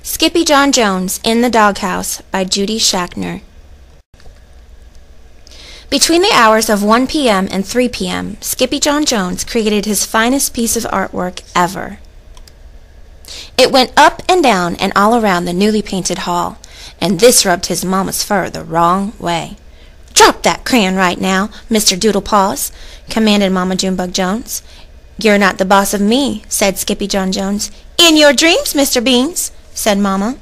Skippyjon Jones in the Doghouse by Judy Schachner. Between the hours of 1 p.m. and 3 p.m., Skippyjon Jones created his finest piece of artwork ever. It went up and down and all around the newly painted hall, and this rubbed his mama's fur the wrong way. "Drop that crayon right now, Mr. Doodlepaws," commanded Mama Junebug Jones. "You're not the boss of me," said Skippyjon Jones. "In your dreams, Mr. Beans," said Mama.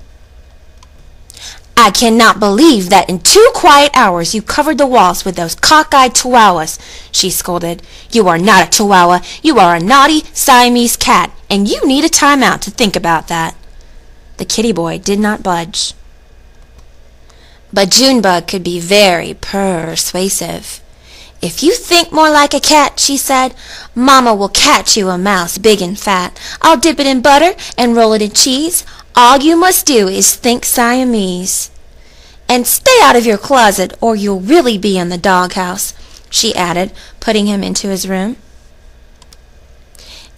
"I cannot believe that in 2 quiet hours you covered the walls with those cockeyed chihuahuas," she scolded. "You are not a chihuahua. You are a naughty Siamese cat, and you need a time-out to think about that." The kitty boy did not budge. But Junebug could be very persuasive. "If you think more like a cat," she said, "Mama will catch you a mouse big and fat. I'll dip it in butter and roll it in cheese. All you must do is think Siamese. And stay out of your closet, or you'll really be in the doghouse," she added, putting him into his room.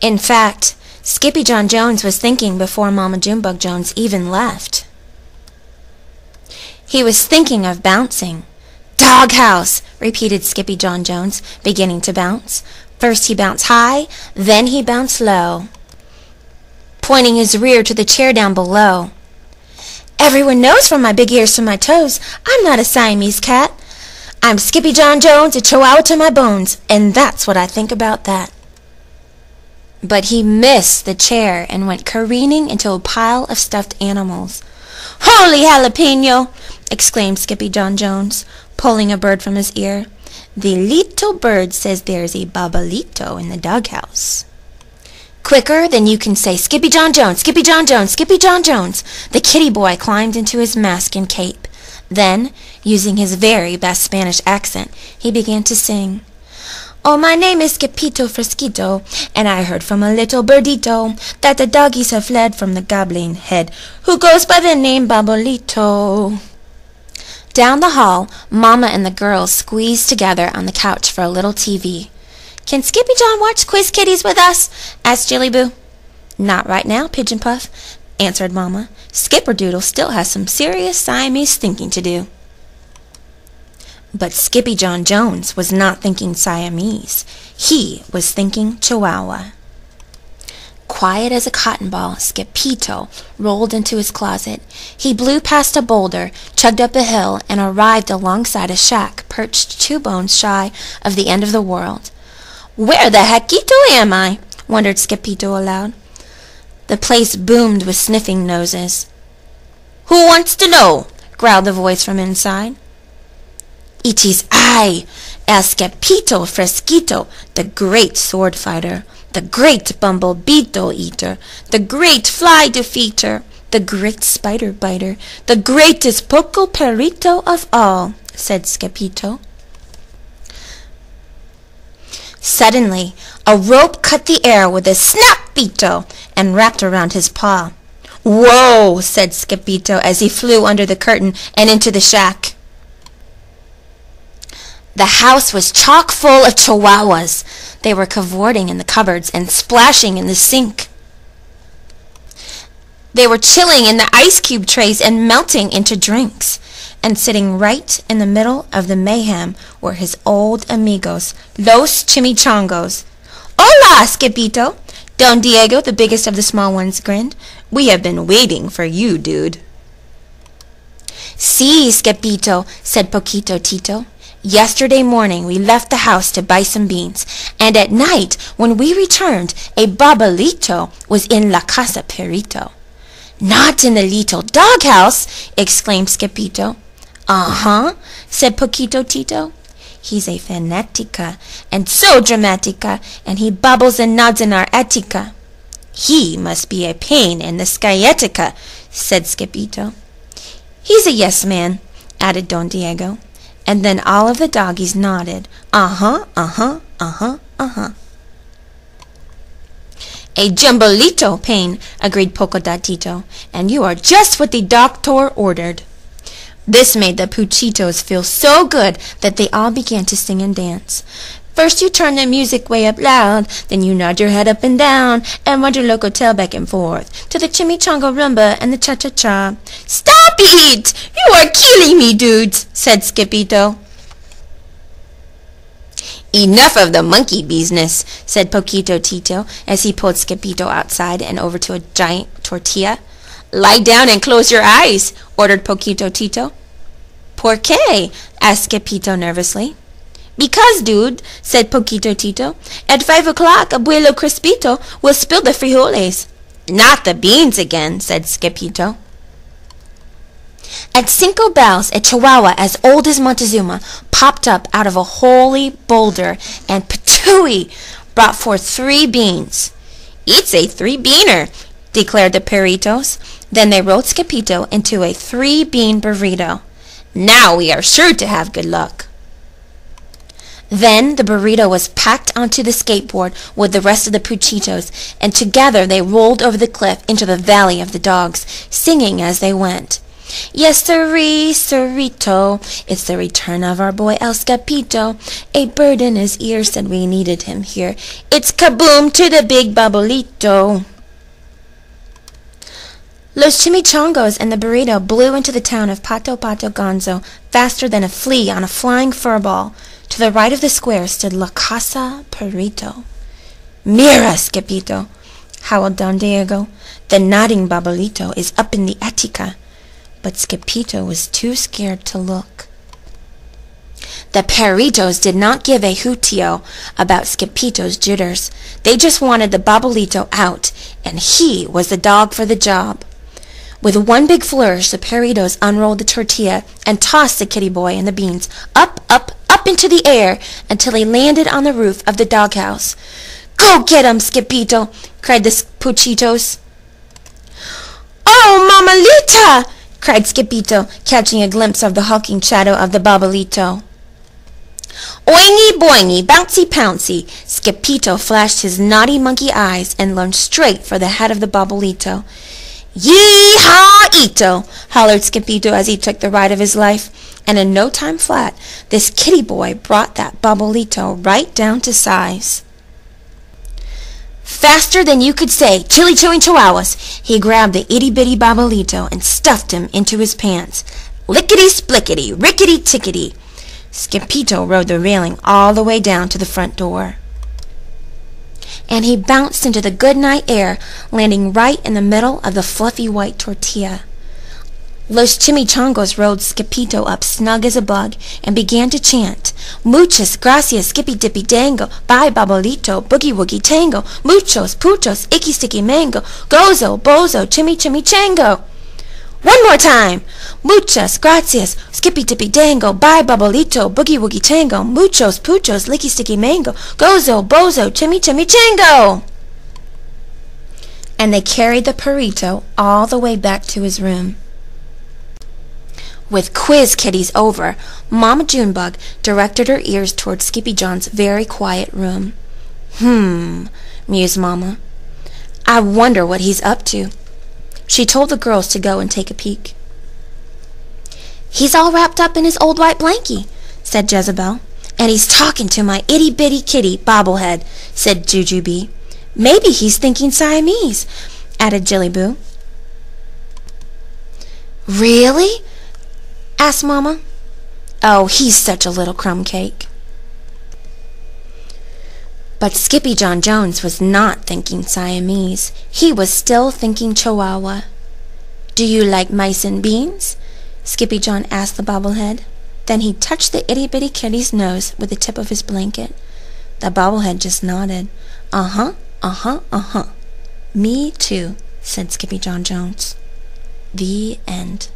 In fact, Skippyjon Jones was thinking before Mama Junebug Jones even left. He was thinking of bouncing. "Doghouse," repeated Skippyjon Jones, beginning to bounce. First he bounced high, then he bounced low, pointing his rear to the chair down below. "Everyone knows from my big ears to my toes, I'm not a Siamese cat. I'm Skippyjon Jones, a chihuahua to my bones, and that's what I think about that." But he missed the chair and went careening into a pile of stuffed animals. "Holy jalapeno!" exclaimed Skippyjon Jones, pulling a bird from his ear. "The little bird says there's a babalito in the doghouse." Quicker than you can say "Skippyjon Jones, Skippyjon Jones, Skippyjon Jones," the kitty boy climbed into his mask and cape. Then, using his very best Spanish accent, he began to sing. "Oh, my name is Skippito Fresquito, and I heard from a little birdito that the doggies have fled from the gobbling head, who goes by the name Babalito." Down the hall, Mama and the girls squeezed together on the couch for a little TV. "Can Skippyjon watch Quiz Kitties with us?" asked Jillyboo. "Not right now, Pigeon Puff," answered Mama. "Skipperdoodle still has some serious Siamese thinking to do." But Skippyjon Jones was not thinking Siamese. He was thinking Chihuahua. Quiet as a cotton ball, Skippito rolled into his closet. He blew past a boulder, chugged up a hill, and arrived alongside a shack perched 2 bones shy of the end of the world. "Where the heckito am I?" wondered Skippito aloud. The place boomed with sniffing noses. "Who wants to know?" growled the voice from inside. "It is I, El Skippito Fresquito, the great sword fighter, the great bumblebee eater, the great fly defeater, the great spider biter, the greatest poco perito of all," said Skippito. Suddenly, a rope cut the air with a snap-beeto and wrapped around his paw. "Whoa!" said Skippito as he flew under the curtain and into the shack. The house was chock full of chihuahuas. They were cavorting in the cupboards and splashing in the sink. They were chilling in the ice cube trays and melting into drinks. And sitting right in the middle of the mayhem were his old amigos, Los Chimichangos. "Hola, Skippito!" Don Diego, the biggest of the small ones, grinned. "We have been waiting for you, dude." "Sí, Skippito," said Poquito Tito. "Yesterday morning we left the house to buy some beans, and at night when we returned, a babalito was in La Casa Perito." "Not in the little doghouse!" exclaimed Skippito. "Uh-huh," said Poquito Tito. "He's a fanatica, and so dramatica, and he bubbles and nods in our attica." "He must be a pain in the skyetica," said Skippito. "He's a yes man," added Don Diego. And then all of the doggies nodded. "Uh-huh, uh-huh, uh-huh, uh-huh." "A jumbolito pain," agreed Pocodatito, "and you are just what the doctor ordered." This made the Puchitos feel so good that they all began to sing and dance. First you turn the music way up loud, then you nod your head up and down, and run your local tail back and forth, to the chimichanga rumba and the cha-cha-cha. Stop it! You are killing me, dudes, said Skippyjo. Enough of the monkey business, said Poquito Tito, as he pulled Skippyjo outside and over to a giant tortilla. Lie down and close your eyes, ordered Poquito Tito. ¿Por qué? asked Skippyjo nervously. Because, dude, said Poquito Tito, at 5 o'clock, Abuelo Crespito will spill the frijoles. Not the beans again, said Skippyjo. At 5 bells, a chihuahua as old as Montezuma popped up out of a holy boulder, and Patooey brought forth 3 beans. It's a 3-beaner, declared the perritos. Then they rolled Skippyjo into a 3-bean burrito. Now we are sure to have good luck. Then the burrito was packed onto the skateboard with the rest of the Puchitos, and together they rolled over the cliff into the Valley of the Dogs, singing as they went. Yes, sirree, sirrito, it's the return of our boy El Skippyjo. A bird in his ear said we needed him here. It's kaboom to the big babolito. Los chimichangos and the burrito blew into the town of Pato Pato Gonzo faster than a flea on a flying furball. To the right of the square stood La Casa Perrito. Mira, Skippyjo, howled Don Diego. The nodding babolito is up in the attica. But Skippyjo was too scared to look. The perritos did not give a hootio about Skippyjo's jitters. They just wanted the babolito out, and he was the dog for the job. With one big flourish, the perritos unrolled the tortilla and tossed the kitty boy and the beans up, up, up into the air until they landed on the roof of the doghouse. Go get 'em, Skippyjo, cried the Puchitos. Oh, Mamalita! cried Skippyjo, catching a glimpse of the hulking shadow of the babolito. Oingy boingy, bouncy pouncy, Skippyjo flashed his naughty monkey eyes and lunged straight for the head of the babolito. Yee-haw-ito, hollered Skippyjo as he took the ride of his life, and in no time flat, this kitty boy brought that babolito right down to size. Faster than you could say, chili chewing chihuahuas, he grabbed the itty-bitty babolito and stuffed him into his pants. Lickety-splickety, rickety-tickety. Skippyjo rode the railing all the way down to the front door. And he bounced into the good-night air, landing right in the middle of the fluffy white tortilla. Los chimichangos rolled Skippyjo up snug as a bug and began to chant, Muchas gracias, Skippy-dippy dango, bye babolito, boogie-woogie tango, muchos, puchos, icky-sticky mango, gozo, bozo, chimmy-chimmy-chango. One more time! Muchas gracias, Skippy-dippy dango, bye babolito, boogie-woogie tango, muchos, puchos, licky-sticky mango, gozo, bozo, chimmy-chimmy-chango. And they carried the perrito all the way back to his room. With quiz kitties over, Mama Junebug directed her ears toward Skippyjon's very quiet room. Mused Mama. I wonder what he's up to. She told the girls to go and take a peek. He's all wrapped up in his old white blankie, said Jezebel. And he's talking to my itty-bitty kitty bobblehead, said Jujubee. Maybe he's thinking Siamese, added Jillyboo. Really? asked Mama. Oh, he's such a little crumb cake. But Skippyjon Jones was not thinking Siamese. He was still thinking Chihuahua. Do you like mice and beans? Skippyjon asked the bobblehead. Then he touched the itty-bitty kitty's nose with the tip of his blanket. The bobblehead just nodded. Uh-huh, uh-huh, uh-huh. Me too, said Skippyjon Jones. The end.